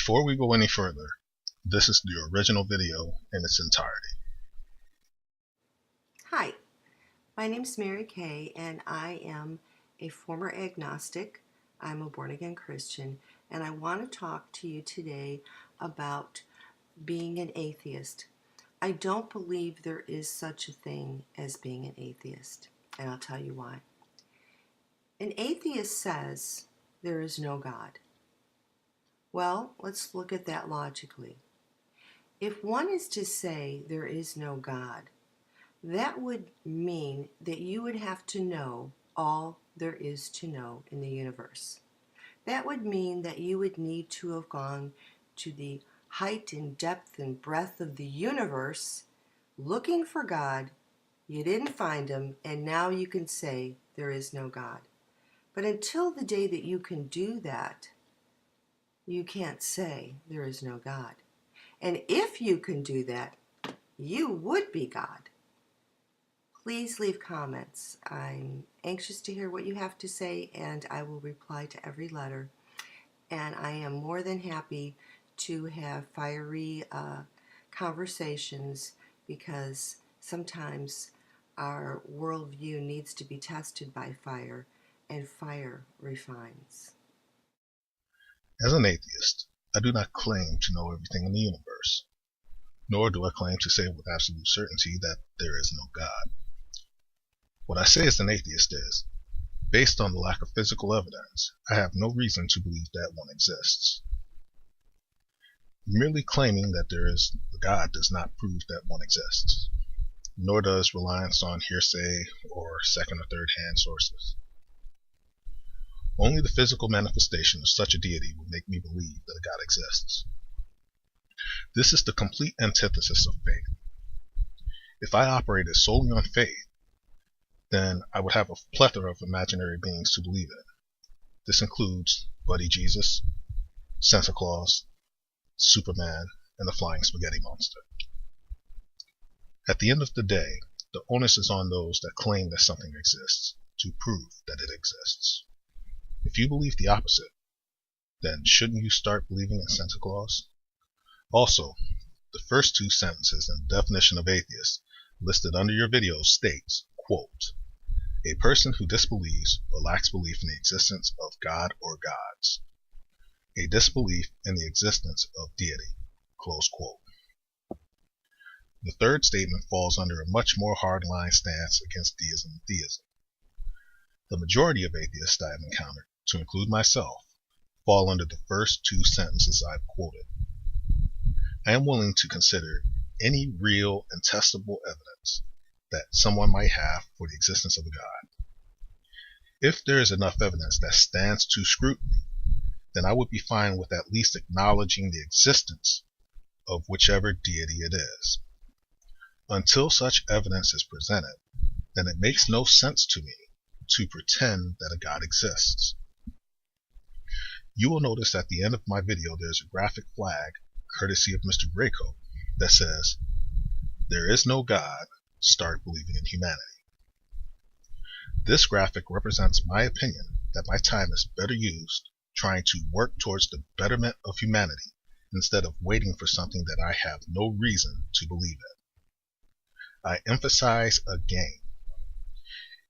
Before we go any further, this is the original video in its entirety. Hi, my name is Mary Kay, and I am a former agnostic. I'm a born-again Christian, and I want to talk to you today about being an atheist. I don't believe there is such a thing as being an atheist, and I'll tell you why. An atheist says there is no God. Well, let's look at that logically. If one is to say there is no God, that would mean that you would have to know all there is to know in the universe. That would mean that you would need to have gone to the height and depth and breadth of the universe looking for God. You didn't find him, and now you can say there is no God. But until the day that you can do that, you can't say there is no God. And if you can do that, you would be God. Please leave comments. I'm anxious to hear what you have to say, and I will reply to every letter. And I am more than happy to have fiery conversations, because sometimes our worldview needs to be tested by fire, and fire refines. As an atheist, I do not claim to know everything in the universe, nor do I claim to say with absolute certainty that there is no God. What I say as an atheist is, based on the lack of physical evidence, I have no reason to believe that one exists. Merely claiming that there is a God does not prove that one exists, nor does reliance on hearsay or second or third hand sources. Only the physical manifestation of such a deity would make me believe that a God exists. This is the complete antithesis of faith. If I operated solely on faith, then I would have a plethora of imaginary beings to believe in. This includes Buddy Jesus, Santa Claus, Superman, and the Flying Spaghetti Monster. At the end of the day, the onus is on those that claim that something exists to prove that it exists. If you believe the opposite, then shouldn't you start believing in Santa Claus? Also, the first two sentences in the definition of atheist listed under your video states, quote, "A person who disbelieves or lacks belief in the existence of God or gods. A disbelief in the existence of deity." Close quote. The third statement falls under a much more hardline stance against deism and theism. The majority of atheists I have encountered, to include myself, fall under the first two sentences I've quoted. I am willing to consider any real and testable evidence that someone might have for the existence of a God. If there is enough evidence that stands to scrutiny, then I would be fine with at least acknowledging the existence of whichever deity it is. Until such evidence is presented, then it makes no sense to me to pretend that a God exists. You will notice at the end of my video there's a graphic flag, courtesy of Mr Greycoat, that says, "There is no God, start believing in humanity." This graphic represents my opinion that my time is better used trying to work towards the betterment of humanity instead of waiting for something that I have no reason to believe in. I emphasize again,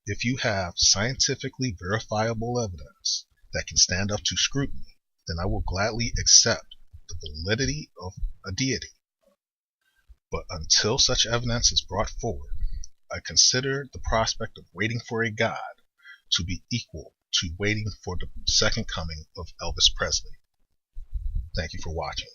if you have scientifically verifiable evidence that can stand up to scrutiny, then I will gladly accept the validity of a deity. But until such evidence is brought forward, I consider the prospect of waiting for a God to be equal to waiting for the second coming of Elvis Presley. Thank you for watching.